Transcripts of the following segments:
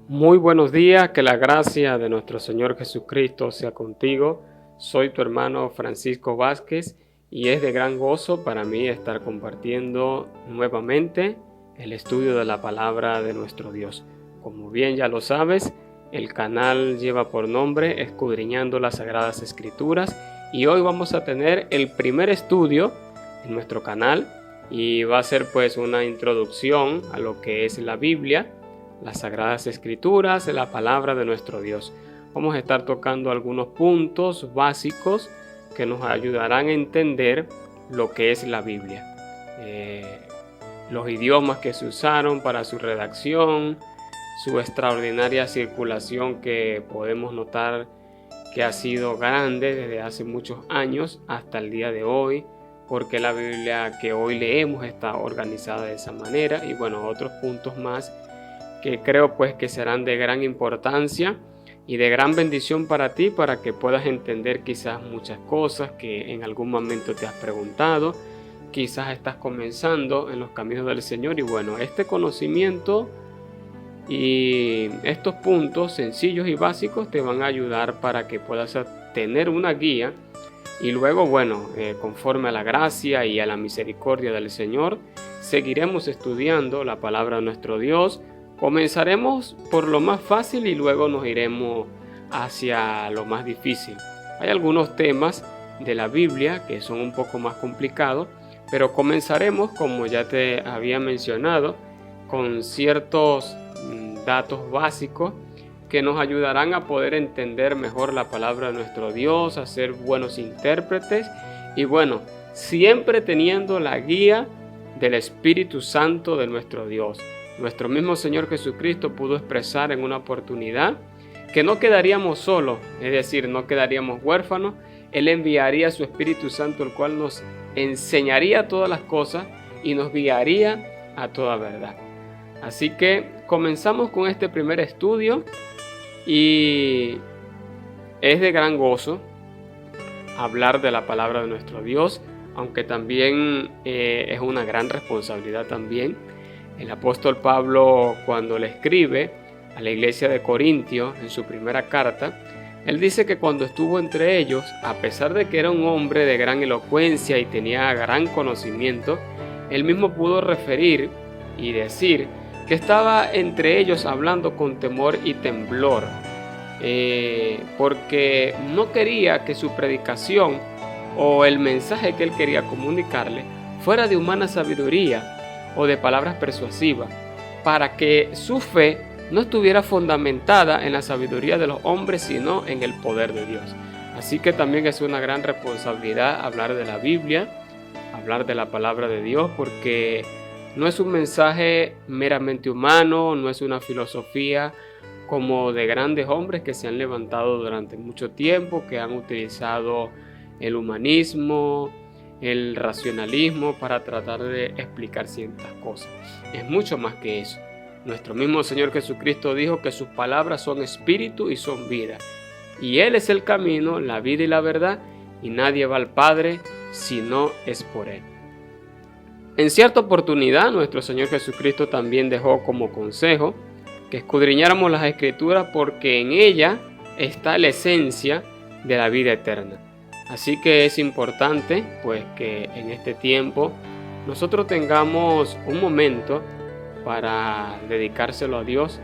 Muy buenos días, que la gracia de nuestro Señor Jesucristo sea contigo. Soy tu hermano Francisco Vázquez y es de gran gozo para mí estar compartiendo nuevamente el estudio de la palabra de nuestro Dios. Como bien ya lo sabes, el canal lleva por nombre Escudriñando las Sagradas Escrituras y hoy vamos a tener el primer estudio en nuestro canal y va a ser pues una introducción a lo que es la Biblia, las Sagradas Escrituras, la palabra de nuestro Dios. Vamos a estar tocando algunos puntos básicos que nos ayudarán a entender lo que es la Biblia. Los idiomas que se usaron para su redacción, su extraordinaria circulación que podemos notar que ha sido grande desde hace muchos años hasta el día de hoy, porque la Biblia que hoy leemos está organizada de esa manera y bueno, otros puntos más que creo pues que serán de gran importancia y de gran bendición para ti, para que puedas entender quizás muchas cosas que en algún momento te has preguntado, quizás estás comenzando en los caminos del Señor y bueno, este conocimiento y estos puntos sencillos y básicos te van a ayudar para que puedas tener una guía y luego bueno, conforme a la gracia y a la misericordia del Señor, seguiremos estudiando la palabra de nuestro Dios. Comenzaremos por lo más fácil y luego nos iremos hacia lo más difícil. Hay algunos temas de la Biblia que son un poco más complicados, pero comenzaremos, como ya te había mencionado, con ciertos datos básicos que nos ayudarán a poder entender mejor la palabra de nuestro Dios, a ser buenos intérpretes y bueno, siempre teniendo la guía del Espíritu Santo de nuestro Dios. Nuestro mismo Señor Jesucristo pudo expresar en una oportunidad que no quedaríamos solos, es decir, no quedaríamos huérfanos. Él enviaría a su Espíritu Santo, el cual nos enseñaría todas las cosas y nos guiaría a toda verdad. Así que comenzamos con este primer estudio y es de gran gozo hablar de la palabra de nuestro Dios, aunque también es una gran responsabilidad también. El apóstol Pablo, cuando le escribe a la iglesia de Corintio en su primera carta, él dice que cuando estuvo entre ellos, a pesar de que era un hombre de gran elocuencia y tenía gran conocimiento, él mismo pudo referir y decir que estaba entre ellos hablando con temor y temblor, porque no quería que su predicación o el mensaje que él quería comunicarle fuera de humana sabiduría o de palabras persuasivas, para que su fe no estuviera fundamentada en la sabiduría de los hombres, sino en el poder de Dios. Así que también es una gran responsabilidad hablar de la Biblia, hablar de la palabra de Dios, porque no es un mensaje meramente humano, no es una filosofía como de grandes hombres que se han levantado durante mucho tiempo, que han utilizado el humanismo, el racionalismo para tratar de explicar ciertas cosas. Es mucho más que eso. Nuestro mismo Señor Jesucristo dijo que sus palabras son espíritu y son vida. Y Él es el camino, la vida y la verdad, y nadie va al Padre si no es por Él. En cierta oportunidad, nuestro Señor Jesucristo también dejó como consejo que escudriñáramos las Escrituras porque en ella está la esencia de la vida eterna. Así que es importante pues que en este tiempo nosotros tengamos un momento para dedicárselo a Dios.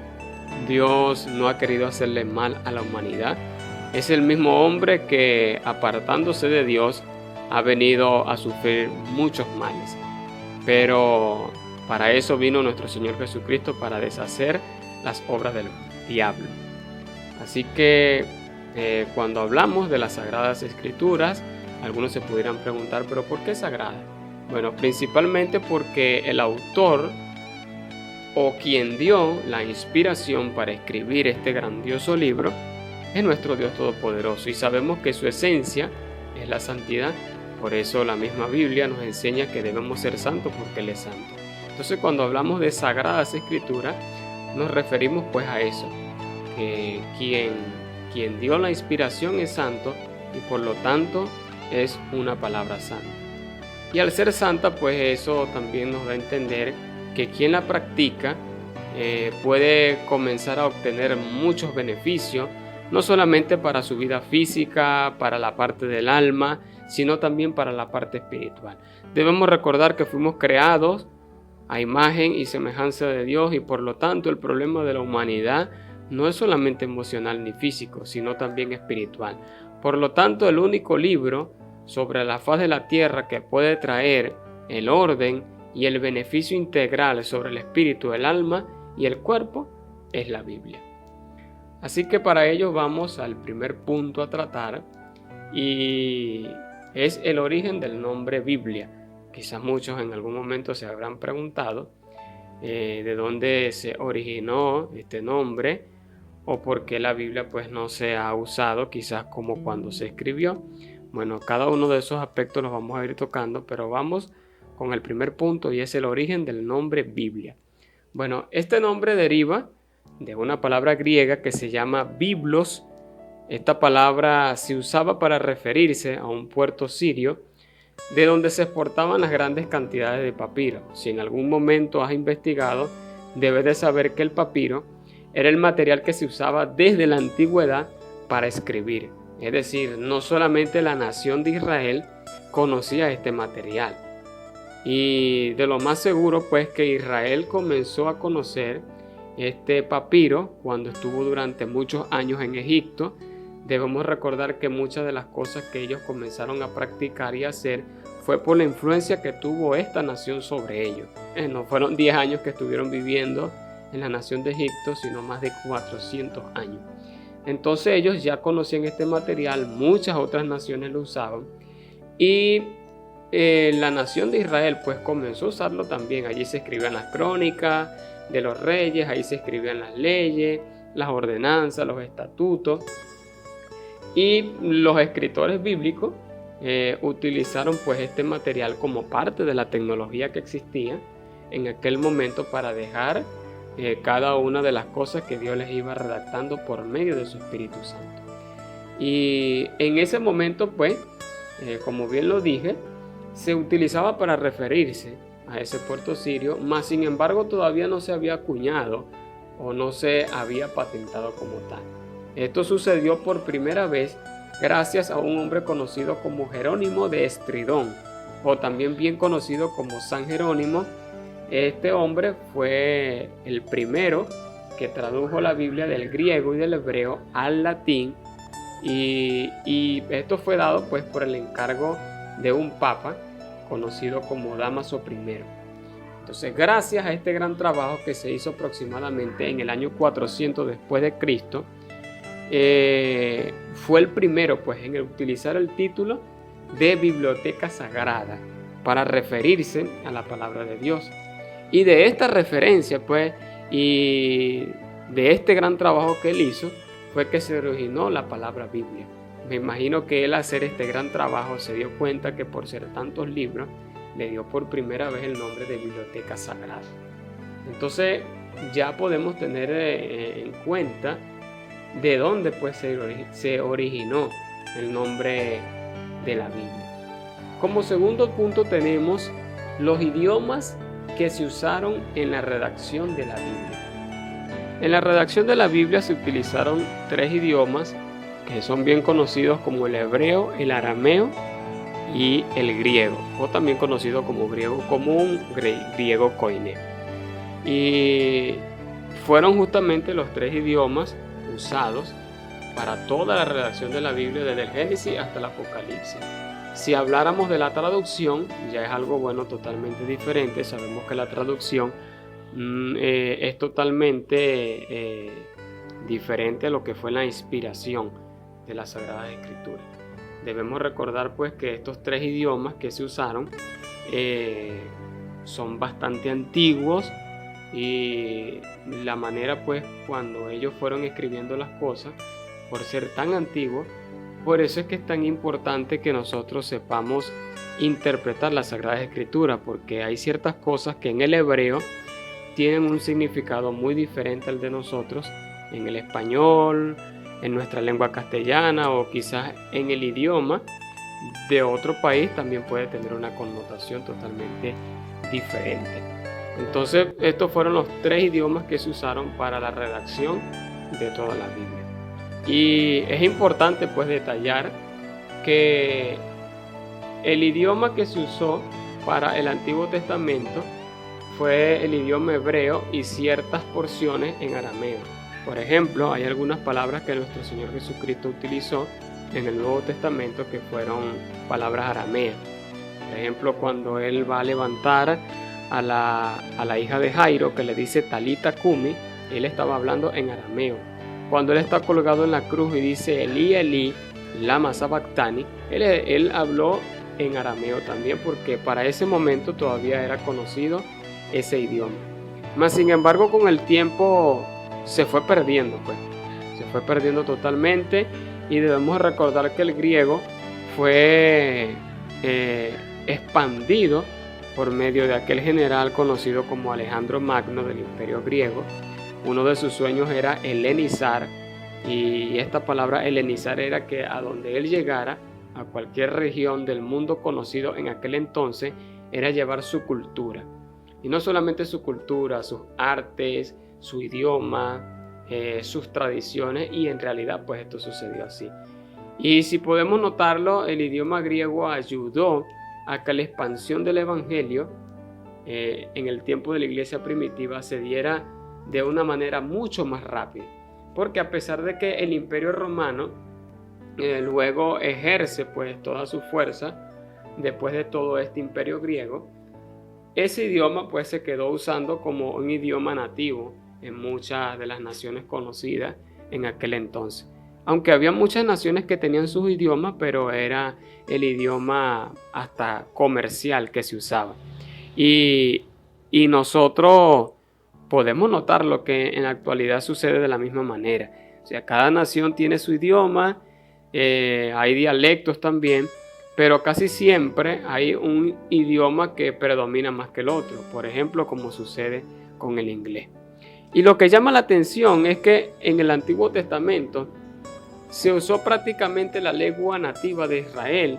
Dios no ha querido hacerle mal a la humanidad. Es el mismo hombre que, apartándose de Dios, ha venido a sufrir muchos males. Pero para eso vino nuestro Señor Jesucristo, para deshacer las obras del diablo. Así que cuando hablamos de las Sagradas Escrituras, algunos se pudieran preguntar, ¿pero por qué sagrada? Bueno, principalmente porque el autor o quien dio la inspiración para escribir este grandioso libro es nuestro Dios Todopoderoso y sabemos que su esencia es la santidad. Por eso la misma Biblia nos enseña que debemos ser santos porque Él es santo. Entonces cuando hablamos de Sagradas Escrituras nos referimos pues a eso, que quien dio la inspiración es santo y por lo tanto es una palabra santa. Y al ser santa, pues eso también nos da a entender que quien la practica puede comenzar a obtener muchos beneficios, no solamente para su vida física, para la parte del alma, sino también para la parte espiritual. Debemos recordar que fuimos creados a imagen y semejanza de Dios, y por lo tanto el problema de la humanidad no es solamente emocional ni físico, sino también espiritual. Por lo tanto, el único libro sobre la faz de la tierra que puede traer el orden y el beneficio integral sobre el espíritu, el alma y el cuerpo es la Biblia. Así que para ello vamos al primer punto a tratar, y es el origen del nombre Biblia. Quizás muchos en algún momento se habrán preguntado de dónde se originó este nombre, o por qué la Biblia pues no se ha usado quizás como cuando se escribió. Bueno, cada uno de esos aspectos los vamos a ir tocando, pero vamos con el primer punto, y es el origen del nombre Biblia. Bueno, este nombre deriva de una palabra griega que se llama biblos. Esta palabra se usaba para referirse a un puerto sirio de donde se exportaban las grandes cantidades de papiro. Si en algún momento has investigado, debes de saber que el papiro era el material que se usaba desde la antigüedad para escribir. Es decir, no solamente la nación de Israel conocía este material. Y de lo más seguro pues que Israel comenzó a conocer este papiro cuando estuvo durante muchos años en Egipto. Debemos recordar que muchas de las cosas que ellos comenzaron a practicar y hacer fue por la influencia que tuvo esta nación sobre ellos. No fueron 10 años que estuvieron viviendo en la nación de Egipto, sino más de 400 años. Entonces ellos ya conocían este material, muchas otras naciones lo usaban, y la nación de Israel pues comenzó a usarlo también. Allí se escribían las crónicas de los reyes, ahí se escribían las leyes, las ordenanzas, los estatutos, y los escritores bíblicos utilizaron pues este material como parte de la tecnología que existía en aquel momento para dejar cada una de las cosas que Dios les iba redactando por medio de su Espíritu Santo. Y en ese momento pues, como bien lo dije, se utilizaba para referirse a ese puerto sirio, mas sin embargo todavía no se había acuñado o no se había patentado como tal. Esto sucedió por primera vez gracias a un hombre conocido como Jerónimo de Estridón, o también bien conocido como San Jerónimo. Este hombre fue el primero que tradujo la Biblia del griego y del hebreo al latín, y esto fue dado pues por el encargo de un papa conocido como Dámaso I. Entonces, gracias a este gran trabajo que se hizo aproximadamente en el año 400 después de Cristo, fue el primero pues en utilizar el título de Biblioteca Sagrada para referirse a la palabra de Dios. Y de esta referencia pues, y de este gran trabajo que él hizo, fue que se originó la palabra Biblia. Me imagino que él, al hacer este gran trabajo, se dio cuenta que por ser tantos libros le dio por primera vez el nombre de Biblioteca Sagrada. Entonces ya podemos tener en cuenta de dónde pues se originó el nombre de la Biblia. Como segundo punto tenemos los idiomas que se usaron en la redacción de la Biblia. En la redacción de la Biblia se utilizaron 3 idiomas que son bien conocidos como el hebreo, el arameo y el griego, o también conocido como griego común, griego koiné. Y fueron justamente los 3 idiomas usados para toda la redacción de la Biblia, desde el Génesis hasta el Apocalipsis. Si habláramos de la traducción, ya es algo totalmente diferente. Sabemos que la traducción es totalmente diferente a lo que fue la inspiración de las Sagradas Escrituras. Debemos recordar pues que estos 3 idiomas que se usaron son bastante antiguos, y la manera pues cuando ellos fueron escribiendo las cosas, por ser tan antiguos, por eso es que es tan importante que nosotros sepamos interpretar las Sagradas Escrituras, porque hay ciertas cosas que en el hebreo tienen un significado muy diferente al de nosotros en el español, en nuestra lengua castellana, o quizás en el idioma de otro país también puede tener una connotación totalmente diferente. Entonces, estos fueron los 3 idiomas que se usaron para la redacción de toda la Biblia. Y es importante pues detallar que el idioma que se usó para el Antiguo Testamento fue el idioma hebreo y ciertas porciones en arameo. Por ejemplo, hay algunas palabras que nuestro Señor Jesucristo utilizó en el Nuevo Testamento que fueron palabras arameas. Por ejemplo, cuando Él va a levantar a la hija de Jairo, que le dice Talita Cumi, Él estaba hablando en arameo. Cuando Él está colgado en la cruz y dice Elí, Elí, lama sabactani, Él habló en arameo también, porque para ese momento todavía era conocido ese idioma. Mas sin embargo, con el tiempo se fue perdiendo, se fue perdiendo totalmente, y debemos recordar que el griego fue expandido por medio de aquel general conocido como Alejandro Magno del Imperio Griego. Uno de sus sueños era helenizar, y esta palabra helenizar era que a donde él llegara, a cualquier región del mundo conocido en aquel entonces, era llevar su cultura. Y no solamente su cultura, sus artes, su idioma, sus tradiciones, y en realidad pues esto sucedió así. Y si podemos notarlo, el idioma griego ayudó a que la expansión del evangelio en el tiempo de la iglesia primitiva se diera de una manera mucho más rápida, porque a pesar de que el imperio romano luego ejerce pues toda su fuerza después de todo este imperio griego, ese idioma pues se quedó usando como un idioma nativo en muchas de las naciones conocidas en aquel entonces. Aunque había muchas naciones que tenían sus idiomas, pero era el idioma hasta comercial que se usaba. Y nosotros podemos notar lo que en la actualidad sucede de la misma manera. O sea, cada nación tiene su idioma, hay dialectos también, pero casi siempre hay un idioma que predomina más que el otro. Por ejemplo, como sucede con el inglés. Y lo que llama la atención es que en el Antiguo Testamento se usó prácticamente la lengua nativa de Israel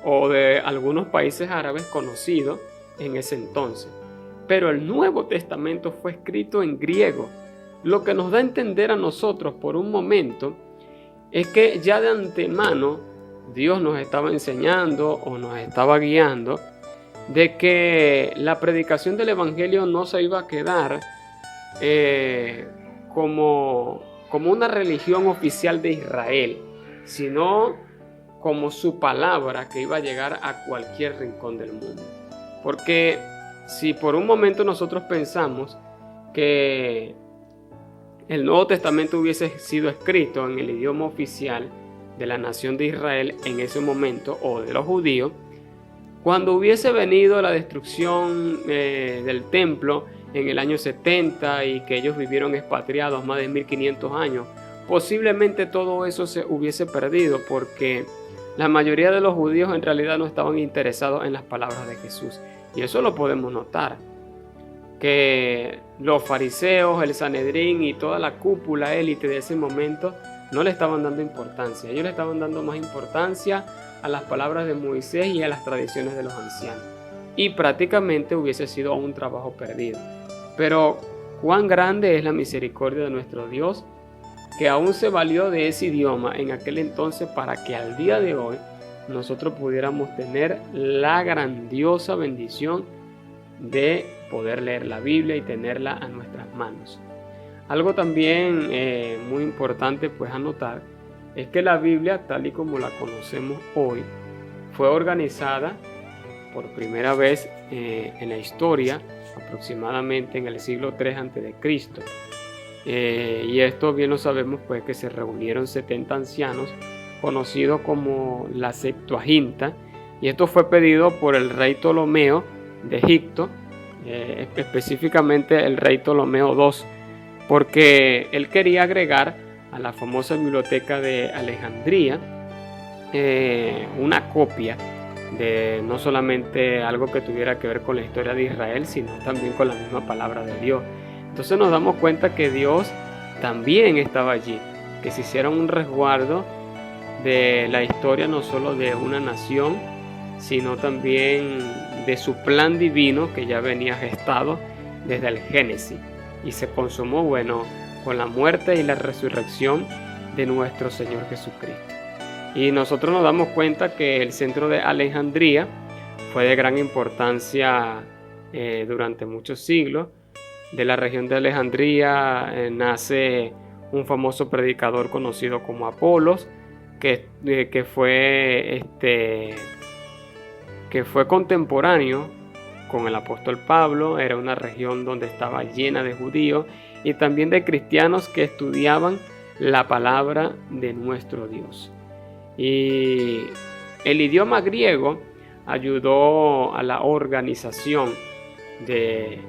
o de algunos países árabes conocidos en ese entonces. Pero el Nuevo Testamento fue escrito en griego, lo que nos da a entender a nosotros por un momento es que ya de antemano Dios nos estaba enseñando o nos estaba guiando de que la predicación del Evangelio no se iba a quedar como una religión oficial de Israel, sino como su palabra que iba a llegar a cualquier rincón del mundo. Porque si por un momento nosotros pensamos que el Nuevo Testamento hubiese sido escrito en el idioma oficial de la nación de Israel en ese momento, o de los judíos, cuando hubiese venido la destrucción del templo en el año 70 y que ellos vivieron expatriados más de 1500 años, posiblemente todo eso se hubiese perdido, porque la mayoría de los judíos en realidad no estaban interesados en las palabras de Jesús. Y eso lo podemos notar, que los fariseos, el Sanedrín y toda la cúpula élite de ese momento no le estaban dando importancia. Ellos le estaban dando más importancia a las palabras de Moisés y a las tradiciones de los ancianos. Y prácticamente hubiese sido un trabajo perdido. Pero cuán grande es la misericordia de nuestro Dios, que aún se valió de ese idioma en aquel entonces para que al día de hoy nosotros pudiéramos tener la grandiosa bendición de poder leer la Biblia y tenerla a nuestras manos. Algo también muy importante pues anotar es que la Biblia, tal y como la conocemos hoy, fue organizada por primera vez en la historia, aproximadamente en el siglo III a.C. Y esto bien lo sabemos pues que se reunieron 70 ancianos conocidos como la Septuaginta, y esto fue pedido por el rey Ptolomeo de Egipto, específicamente el rey Ptolomeo II, porque él quería agregar a la famosa biblioteca de Alejandría una copia de no solamente algo que tuviera que ver con la historia de Israel, sino también con la misma palabra de Dios. Entonces nos damos cuenta que Dios también estaba allí, que se hiciera un resguardo de la historia no solo de una nación, sino también de su plan divino que ya venía gestado desde el Génesis y se consumó, con la muerte y la resurrección de nuestro Señor Jesucristo. Y nosotros nos damos cuenta que el centro de Alejandría fue de gran importancia durante muchos siglos. De la región de Alejandría nace un famoso predicador conocido como Apolos, que fue contemporáneo con el apóstol Pablo. Era una región donde estaba llena de judíos y también de cristianos que estudiaban la palabra de nuestro Dios. Y el idioma griego ayudó a la organización de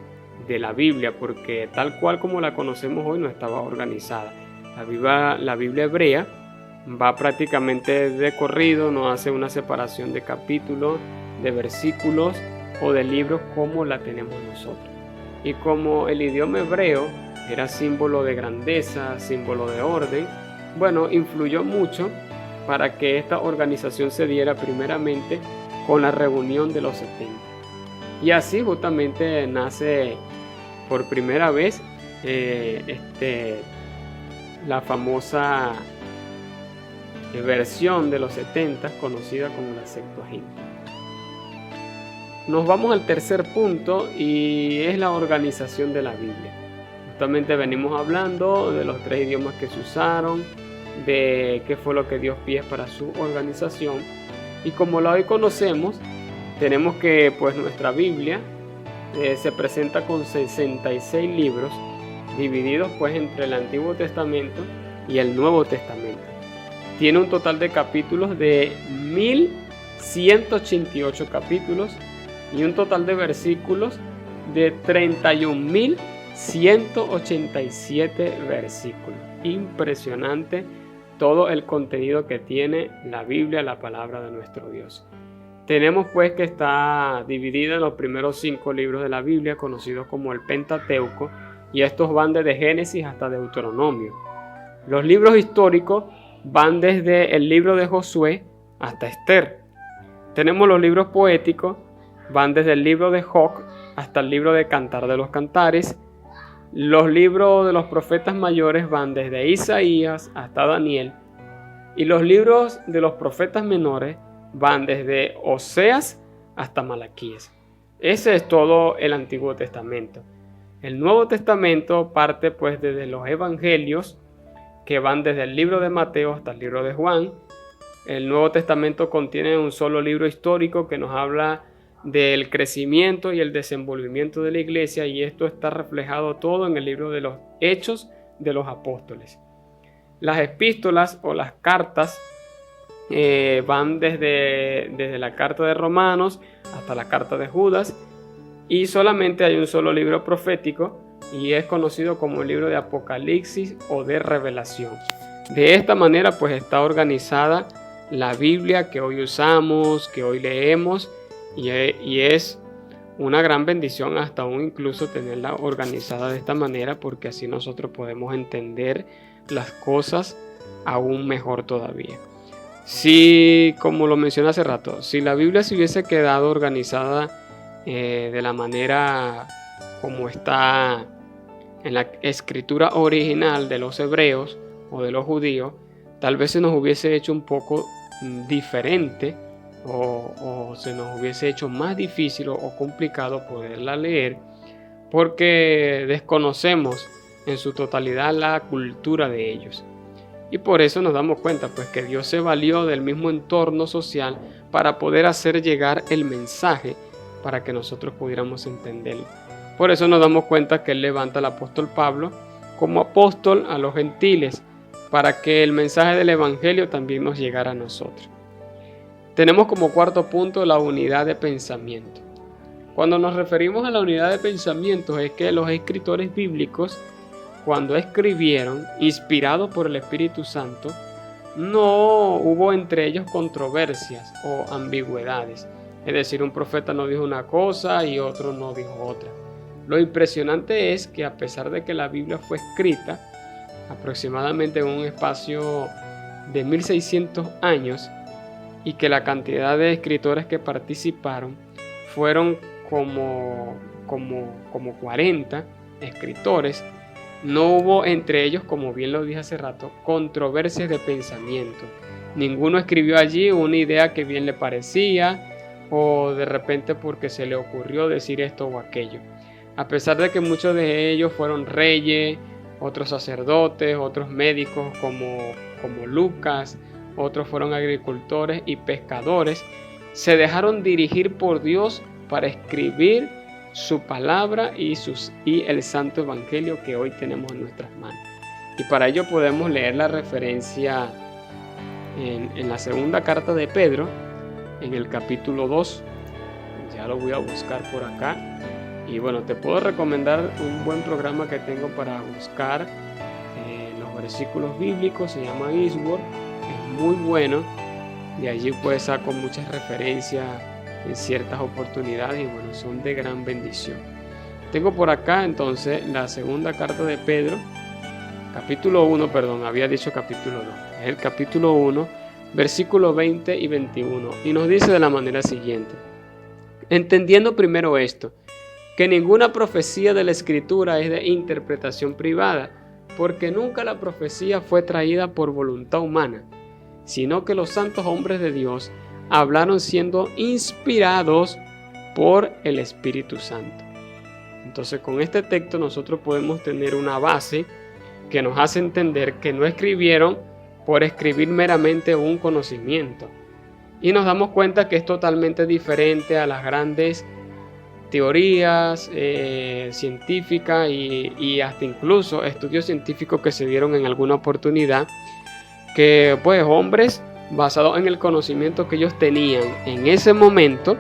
la Biblia, porque tal cual como la conocemos hoy no estaba organizada. La Biblia hebrea va prácticamente de corrido, no hace una separación de capítulos, de versículos o de libros como la tenemos nosotros. Y como el idioma hebreo era símbolo de grandeza, símbolo de orden, influyó mucho para que esta organización se diera primeramente con la reunión de los 70. Y así justamente nace por primera vez la famosa versión de los 70 conocida como la Septuaginta. Nos vamos al tercer punto y es la organización de la Biblia. Justamente venimos hablando de los 3 idiomas que se usaron, de qué fue lo que dio pie para su organización, y como la hoy conocemos, tenemos que nuestra Biblia se presenta con 66 libros divididos entre el Antiguo Testamento y el Nuevo Testamento. Tiene un total de capítulos de 1188 capítulos y un total de versículos de 31.187 versículos. Impresionante todo el contenido que tiene la Biblia, la palabra de nuestro Dios. Tenemos que está dividida en los primeros 5 libros de la Biblia, conocidos como el Pentateuco, y estos van desde Génesis hasta Deuteronomio. Los libros históricos van desde el libro de Josué hasta Esther. Tenemos los libros poéticos, van desde el libro de Job hasta el libro de Cantar de los Cantares. Los libros de los profetas mayores van desde Isaías hasta Daniel. Y los libros de los profetas menores van desde Oseas hasta Malaquías. Ese es todo el Antiguo Testamento. El Nuevo Testamento parte desde los Evangelios, que van desde el libro de Mateo hasta el libro de Juan. El Nuevo Testamento contiene un solo libro histórico que nos habla del crecimiento y el desenvolvimiento de la iglesia, y esto está reflejado todo en el libro de los Hechos de los Apóstoles. Las epístolas o las cartas van desde la carta de Romanos hasta la carta de Judas, y solamente hay un solo libro profético y es conocido como el libro de Apocalipsis o de Revelación. De esta manera está organizada la Biblia que hoy usamos, que hoy leemos, y es una gran bendición hasta aún incluso tenerla organizada de esta manera, porque así nosotros podemos entender las cosas aún mejor todavía. Si, como lo mencioné hace rato, si la Biblia se hubiese quedado organizada de la manera como está en la escritura original de los hebreos o de los judíos, tal vez se nos hubiese hecho un poco diferente o se nos hubiese hecho más difícil o complicado poderla leer, porque desconocemos en su totalidad la cultura de ellos. Y por eso nos damos cuenta que Dios se valió del mismo entorno social para poder hacer llegar el mensaje para que nosotros pudiéramos entenderlo. Por eso nos damos cuenta que Él levanta al apóstol Pablo como apóstol a los gentiles, para que el mensaje del evangelio también nos llegara a nosotros. Tenemos como cuarto punto la unidad de pensamiento. Cuando nos referimos a la unidad de pensamiento, es que los escritores bíblicos, cuando escribieron, inspirados por el Espíritu Santo, no hubo entre ellos controversias o ambigüedades. Es decir, un profeta no dijo una cosa y otro no dijo otra. Lo impresionante es que a pesar de que la Biblia fue escrita aproximadamente en un espacio de 1600 años y que la cantidad de escritores que participaron fueron como como 40 escritores, no hubo entre ellos, como bien lo dije hace rato, controversias de pensamiento. Ninguno escribió allí una idea que bien le parecía o de repente porque se le ocurrió decir esto o aquello. A pesar de que muchos de ellos fueron reyes, otros sacerdotes, otros médicos como Lucas, otros fueron agricultores y pescadores, se dejaron dirigir por Dios para escribir su palabra y el Santo Evangelio que hoy tenemos en nuestras manos. Y para ello podemos leer la referencia en la segunda carta de Pedro, en el capítulo 2. Ya lo voy a buscar por acá. Y bueno, te puedo recomendar un buen programa que tengo para buscar los versículos bíblicos. Se llama Eastword. Es muy bueno. De allí pues saco muchas referencias en ciertas oportunidades y bueno, son de gran bendición. Tengo por acá entonces la segunda carta de Pedro, capítulo 1, había dicho capítulo 2. Es el capítulo 1, versículos 20 y 21. Y nos dice de la manera siguiente: entendiendo primero esto, que ninguna profecía de la Escritura es de interpretación privada, porque nunca la profecía fue traída por voluntad humana, sino que los santos hombres de Dios hablaron siendo inspirados por el Espíritu Santo. Entonces, con este texto nosotros podemos tener una base que nos hace entender que no escribieron por escribir meramente un conocimiento. Y nos damos cuenta que es totalmente diferente a las grandes teorías científicas y hasta incluso estudios científicos que se dieron en alguna oportunidad, que pues hombres basados en el conocimiento que ellos tenían en ese momento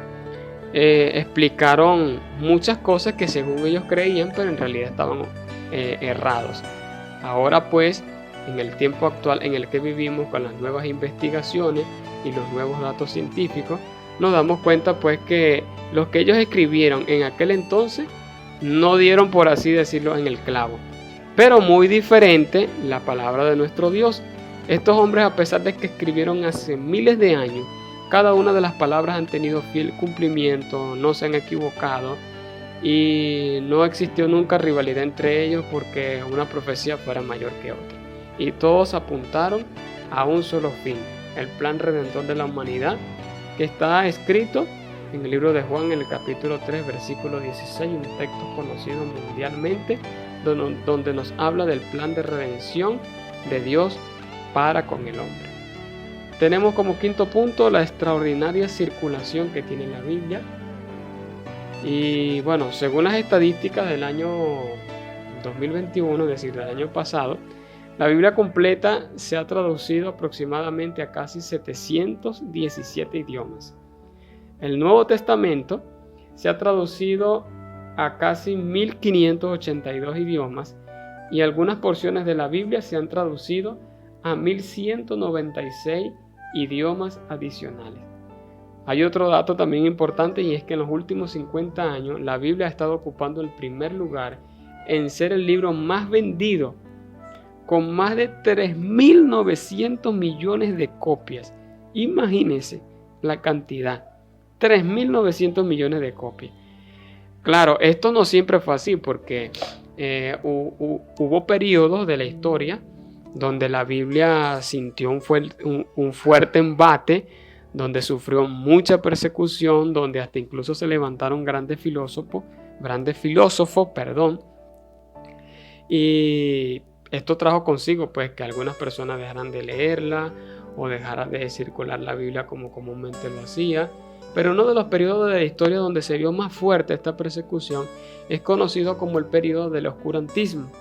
explicaron muchas cosas que según ellos creían, pero en realidad estaban errados. Ahora pues, en el tiempo actual en el que vivimos, con las nuevas investigaciones y los nuevos datos científicos, nos damos cuenta pues que los que ellos escribieron en aquel entonces no dieron, por así decirlo, en el clavo. Pero muy diferente la palabra de nuestro Dios. Estos hombres, a pesar de que escribieron hace miles de años, cada una de las palabras han tenido fiel cumplimiento, no se han equivocado y no existió nunca rivalidad entre ellos porque una profecía fuera mayor que otra. Y todos apuntaron a un solo fin, el plan redentor de la humanidad, que está escrito en el libro de Juan, en el capítulo 3, versículo 16, un texto conocido mundialmente, donde nos habla del plan de redención de Dios para con el hombre. Tenemos como quinto punto la extraordinaria circulación que tiene la Biblia. Y bueno, según las estadísticas del año 2021, es decir, del año pasado, la Biblia completa se ha traducido aproximadamente a casi 717 idiomas. El Nuevo Testamento se ha traducido a casi 1582 idiomas y algunas porciones de la Biblia se han traducido a 1196 idiomas adicionales. Hay otro dato también importante, y es que en los últimos 50 años la Biblia ha estado ocupando el primer lugar en ser el libro más vendido, con más de 3.900 millones de copias. Imagínense la cantidad, 3.900 millones de copias. Claro, esto no siempre fue así, porque hubo periodos de la historia donde la Biblia sintió un fuerte embate, donde sufrió mucha persecución, donde hasta incluso se levantaron grandes filósofos, y esto trajo consigo pues que algunas personas dejaran de leerla o dejaran de circular la Biblia como comúnmente lo hacía. Pero uno de los periodos de la historia donde se vio más fuerte esta persecución es conocido como el periodo del oscurantismo.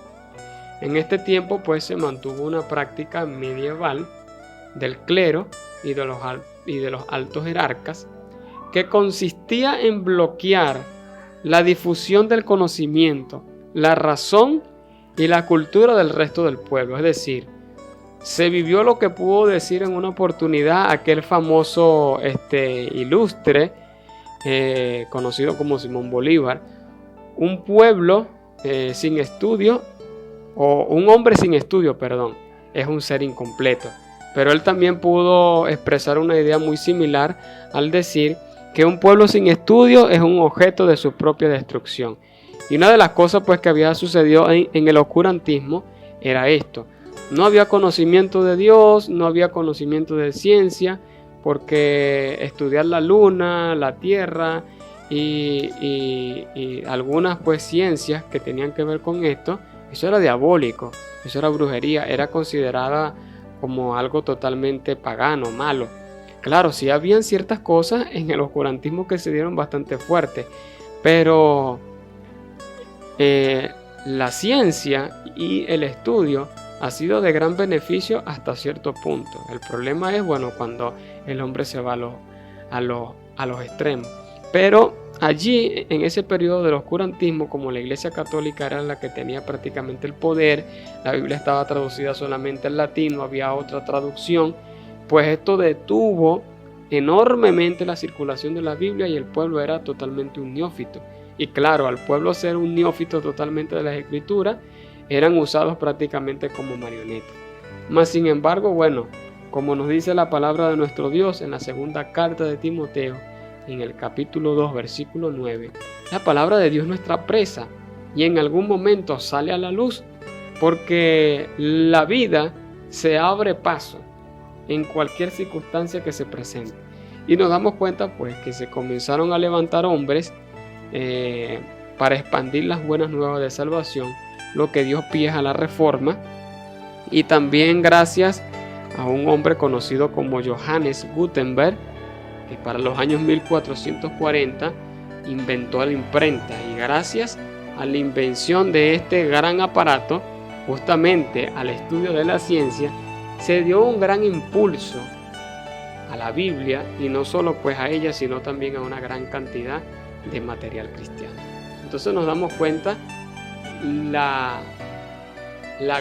En este tiempo pues se mantuvo una práctica medieval del clero y de los altos jerarcas que consistía en bloquear la difusión del conocimiento, la razón y la cultura del resto del pueblo. Es decir, se vivió lo que pudo decir en una oportunidad aquel famoso ilustre conocido como Simón Bolívar: un pueblo sin estudio, o un hombre sin estudio, es un ser incompleto. Pero él también pudo expresar una idea muy similar al decir que un pueblo sin estudio es un objeto de su propia destrucción. Y una de las cosas pues que había sucedido en el oscurantismo era esto. No había conocimiento de Dios, no había conocimiento de ciencia, porque estudiar la luna, la tierra y algunas pues ciencias que tenían que ver con esto, eso era diabólico, eso era brujería, era considerada como algo totalmente pagano, malo. Claro, sí habían ciertas cosas en el oscurantismo que se dieron bastante fuertes, pero la ciencia y el estudio ha sido de gran beneficio hasta cierto punto. El problema es, bueno, cuando el hombre se va a los extremos. Pero allí, en ese periodo del oscurantismo, como la Iglesia Católica era la que tenía prácticamente el poder, la Biblia estaba traducida solamente en latín, no había otra traducción, pues esto detuvo enormemente la circulación de la Biblia y el pueblo era totalmente un neófito. Y claro, al pueblo ser un neófito totalmente de las Escrituras, eran usados prácticamente como marionetas. Mas sin embargo, bueno, como nos dice la palabra de nuestro Dios en la segunda carta de Timoteo, en el capítulo 2, versículo 9, la palabra de Dios es nuestra presa y en algún momento sale a la luz, porque la vida se abre paso en cualquier circunstancia que se presente. Y nos damos cuenta pues que se comenzaron a levantar hombres para expandir las buenas nuevas de salvación, lo que dio pie a la reforma, y también gracias a un hombre conocido como Johannes Gutenberg, que para los años 1440 inventó la imprenta, y gracias a la invención de este gran aparato, justamente al estudio de la ciencia, se dio un gran impulso a la Biblia, y no solo pues a ella, sino también a una gran cantidad de material cristiano. Entonces nos damos cuenta la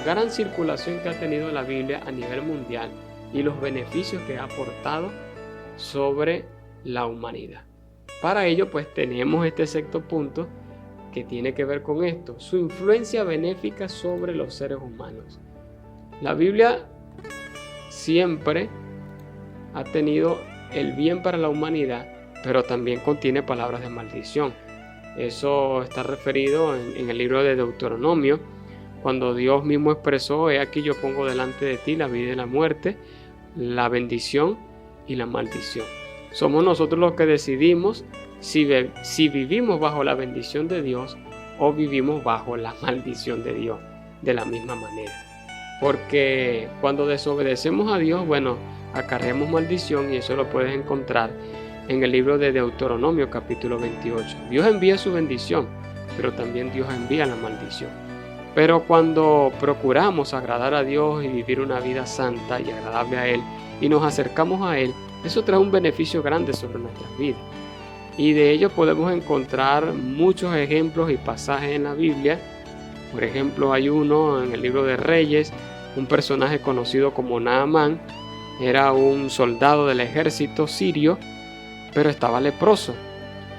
gran circulación que ha tenido la Biblia a nivel mundial y los beneficios que ha aportado sobre la humanidad. Para ello pues tenemos este sexto punto que tiene que ver con esto: su influencia benéfica sobre los seres humanos. La Biblia siempre ha tenido el bien para la humanidad, pero también contiene palabras de maldición. Eso está referido en el libro de Deuteronomio, cuando Dios mismo expresó: he aquí yo pongo delante de ti la vida y la muerte, la bendición y la maldición. Somos nosotros los que decidimos si vivimos bajo la bendición de Dios o vivimos bajo la maldición de Dios, de la misma manera. Porque cuando desobedecemos a Dios, bueno, acarreamos maldición, y eso lo puedes encontrar en el libro de Deuteronomio capítulo 28. Dios envía su bendición, pero también Dios envía la maldición. Pero cuando procuramos agradar a Dios y vivir una vida santa y agradable a Él, y nos acercamos a Él, eso trae un beneficio grande sobre nuestras vidas. Y de ello podemos encontrar muchos ejemplos y pasajes en la Biblia. Por ejemplo, hay uno en el libro de Reyes, un personaje conocido como Naamán. Era un soldado del ejército sirio, pero estaba leproso.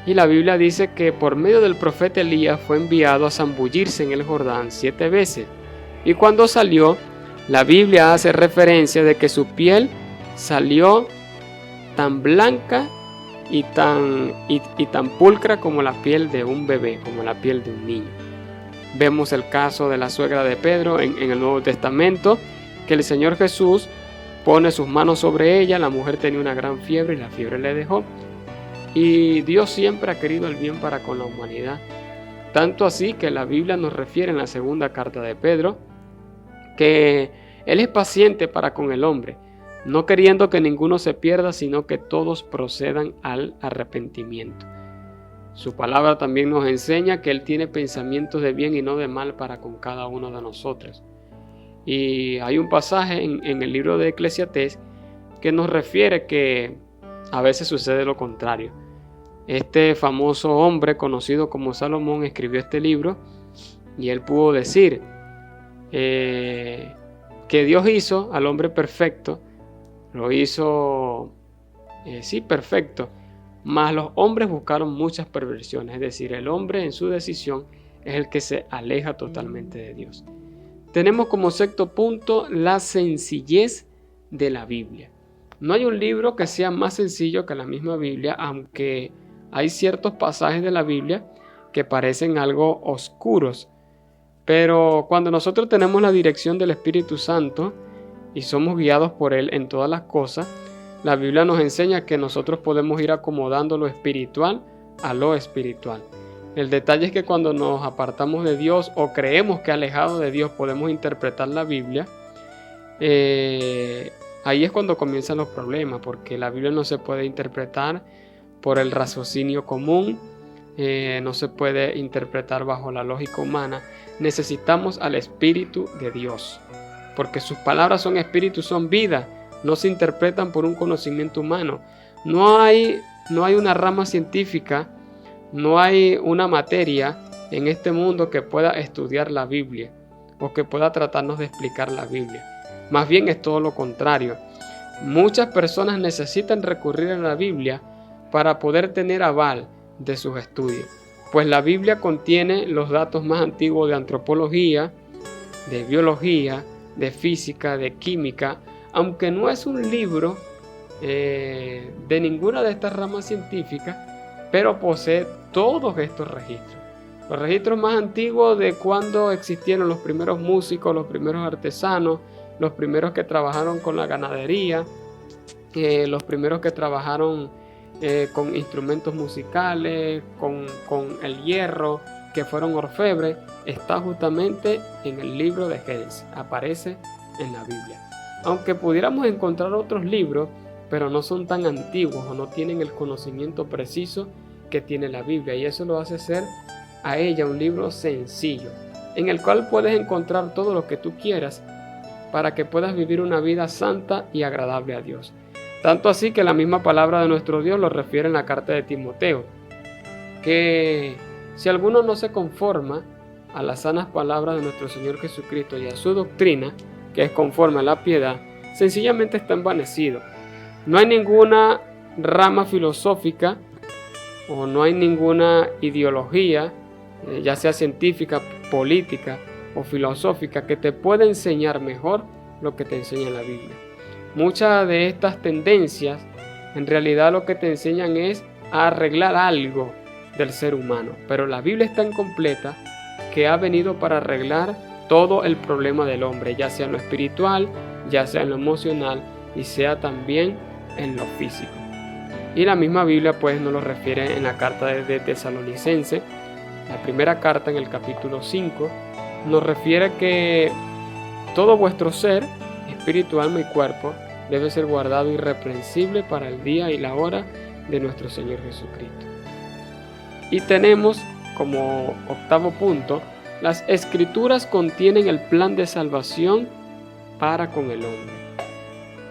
Y la Biblia dice que por medio del profeta Elías fue enviado a zambullirse en el Jordán 7 veces. Y cuando salió, la Biblia hace referencia de que su piel salió tan blanca y tan pulcra como la piel de un bebé, como la piel de un niño. Vemos el caso de la suegra de Pedro en el Nuevo Testamento, que el Señor Jesús pone sus manos sobre ella. La mujer tenía una gran fiebre y la fiebre le dejó. Y Dios siempre ha querido el bien para con la humanidad. Tanto así que la Biblia nos refiere en la segunda carta de Pedro que Él es paciente para con el hombre, no queriendo que ninguno se pierda, sino que todos procedan al arrepentimiento. Su palabra también nos enseña que Él tiene pensamientos de bien y no de mal para con cada uno de nosotros. Y hay un pasaje en el libro de Eclesiastés que nos refiere que a veces sucede lo contrario. Este famoso hombre conocido como Salomón escribió este libro y él pudo decir que Dios hizo al hombre perfecto, lo hizo perfecto, mas los hombres buscaron muchas perversiones. Es decir, el hombre en su decisión es el que se aleja totalmente de Dios. Tenemos como sexto punto la sencillez de la Biblia. No hay un libro que sea más sencillo que la misma Biblia, aunque hay ciertos pasajes de la Biblia que parecen algo oscuros. Pero cuando nosotros tenemos la dirección del Espíritu Santo y somos guiados por Él en todas las cosas, la Biblia nos enseña que nosotros podemos ir acomodando lo espiritual a lo espiritual. El detalle es que cuando nos apartamos de Dios o creemos que alejados de Dios podemos interpretar la Biblia, ahí es cuando comienzan los problemas, porque la Biblia no se puede interpretar por el raciocinio común, no se puede interpretar bajo la lógica humana. Necesitamos al Espíritu de Dios, porque sus palabras son espíritu, son vida, no se interpretan por un conocimiento humano. No hay una rama científica, no hay una materia en este mundo que pueda estudiar la Biblia o que pueda tratarnos de explicar la Biblia. Más bien es todo lo contrario. Muchas personas necesitan recurrir a la Biblia para poder tener aval de sus estudios, pues la Biblia contiene los datos más antiguos de antropología, de biología, de física, de química, aunque no es un libro de ninguna de estas ramas científicas, pero posee todos estos registros. Los registros más antiguos de cuando existieron los primeros músicos, los primeros artesanos, los primeros que trabajaron con la ganadería, los primeros que trabajaron con instrumentos musicales, con el hierro, que fueron orfebres, está justamente en el libro de Génesis, aparece en la Biblia. Aunque pudiéramos encontrar otros libros, pero no son tan antiguos o no tienen el conocimiento preciso que tiene la Biblia, y eso lo hace ser a ella un libro sencillo, en el cual puedes encontrar todo lo que tú quieras para que puedas vivir una vida santa y agradable a Dios. Tanto así que la misma palabra de nuestro Dios lo refiere en la carta de Timoteo, que si alguno no se conforma a las sanas palabras de nuestro Señor Jesucristo y a su doctrina, que es conforme a la piedad, sencillamente está envanecido. No hay ninguna rama filosófica o no hay ninguna ideología, ya sea científica, política o filosófica, que te pueda enseñar mejor lo que te enseña la Biblia. Muchas de estas tendencias en realidad lo que te enseñan es a arreglar algo del ser humano, pero la Biblia es tan completa que ha venido para arreglar todo el problema del hombre, ya sea en lo espiritual, ya sea en lo emocional y sea también en lo físico. Y la misma Biblia pues nos lo refiere en la carta de Tesalonicenses, la primera carta en el capítulo 5, nos refiere que todo vuestro ser, espíritu, alma y cuerpo, debe ser guardado irreprensible para el día y la hora de nuestro Señor Jesucristo. Y tenemos como octavo punto, las Escrituras contienen el plan de salvación para con el hombre.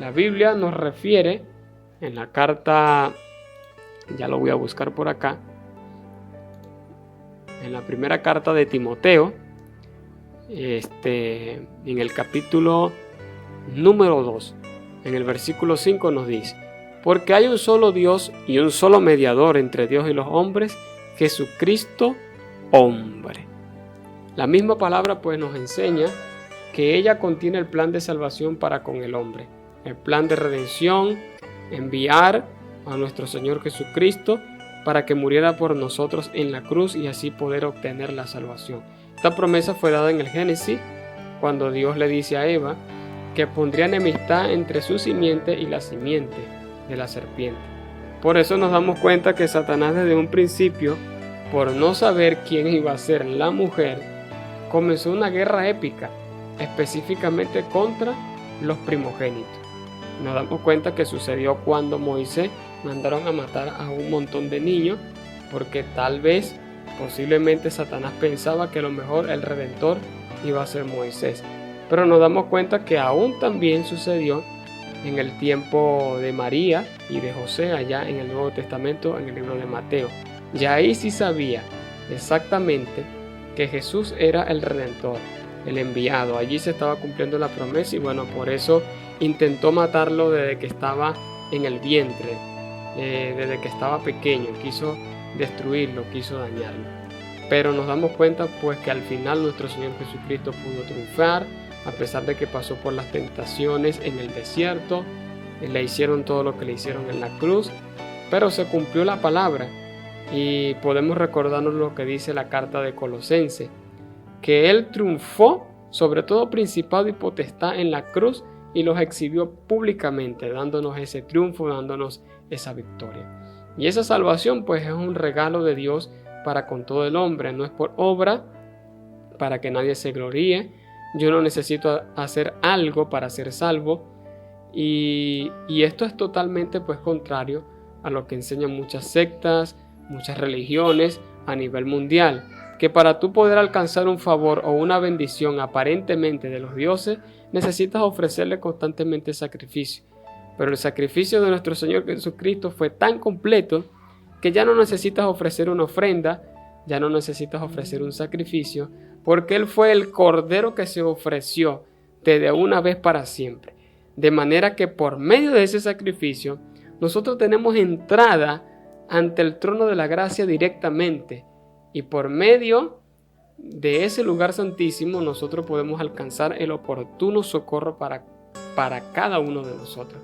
La Biblia nos refiere en la carta, ya lo voy a buscar por acá, en la primera carta de Timoteo, en el capítulo número 2, en el versículo 5 nos dice: porque hay un solo Dios y un solo mediador entre Dios y los hombres, Jesucristo hombre. La misma palabra pues nos enseña que ella contiene el plan de salvación para con el hombre, el plan de redención, enviar a nuestro Señor Jesucristo para que muriera por nosotros en la cruz y así poder obtener la salvación. Esta promesa fue dada en el Génesis, cuando Dios le dice a Eva que pondría enemistad entre su simiente y la simiente de la serpiente. Por eso nos damos cuenta que Satanás desde un principio, por no saber quién iba a ser la mujer, comenzó una guerra épica, específicamente contra los primogénitos. Nos damos cuenta que sucedió cuando Moisés mandaron a matar a un montón de niños, porque tal vez, posiblemente Satanás pensaba que a lo mejor el Redentor iba a ser Moisés. Pero nos damos cuenta que aún también sucedió en el tiempo de María y de José, allá en el Nuevo Testamento, en el libro de Mateo. Ya ahí sí sabía exactamente que Jesús era el Redentor, el enviado. Allí se estaba cumpliendo la promesa y bueno, por eso intentó matarlo desde que estaba en el vientre, desde que estaba pequeño, quiso destruirlo, quiso dañarlo. Pero nos damos cuenta pues que al final nuestro Señor Jesucristo pudo triunfar, a pesar de que pasó por las tentaciones en el desierto, le hicieron todo lo que le hicieron en la cruz, pero se cumplió la palabra y podemos recordarnos lo que dice la carta de Colosenses, que Él triunfó sobre todo principado y potestad en la cruz y los exhibió públicamente, dándonos ese triunfo, dándonos esa victoria. Y esa salvación pues es un regalo de Dios para con todo el hombre, no es por obra para que nadie se gloríe. Yo no necesito hacer algo para ser salvo, y esto es totalmente pues contrario a lo que enseñan muchas sectas, muchas religiones a nivel mundial, que para tú poder alcanzar un favor o una bendición aparentemente de los dioses, necesitas ofrecerle constantemente sacrificio. Pero el sacrificio de nuestro Señor Jesucristo fue tan completo que ya no necesitas ofrecer una ofrenda, ya no necesitas ofrecer un sacrificio, porque Él fue el Cordero que se ofreció desde una vez para siempre. De manera que por medio de ese sacrificio, nosotros tenemos entrada ante el trono de la gracia directamente, y por medio de ese lugar santísimo nosotros podemos alcanzar el oportuno socorro para cada uno de nosotros.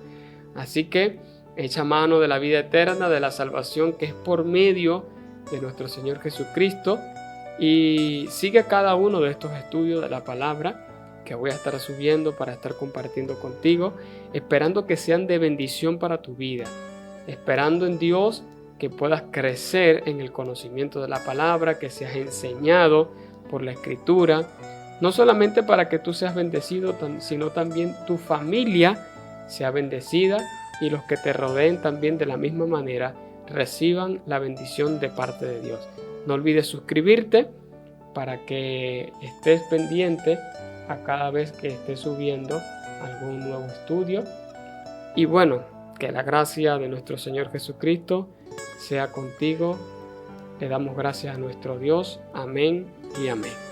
Así que echa mano de la vida eterna, de la salvación que es por medio de nuestro Señor Jesucristo, y sigue cada uno de estos estudios de la palabra que voy a estar subiendo para estar compartiendo contigo, esperando que sean de bendición para tu vida, esperando en Dios que puedas crecer en el conocimiento de la palabra, que seas enseñado por la Escritura, no solamente para que tú seas bendecido, sino también tu familia sea bendecida y los que te rodeen también de la misma manera reciban la bendición de parte de Dios. No olvides suscribirte para que estés pendiente a cada vez que esté subiendo algún nuevo estudio. Y bueno, que la gracia de nuestro Señor Jesucristo sea contigo. Le damos gracias a nuestro Dios. Amén y amén.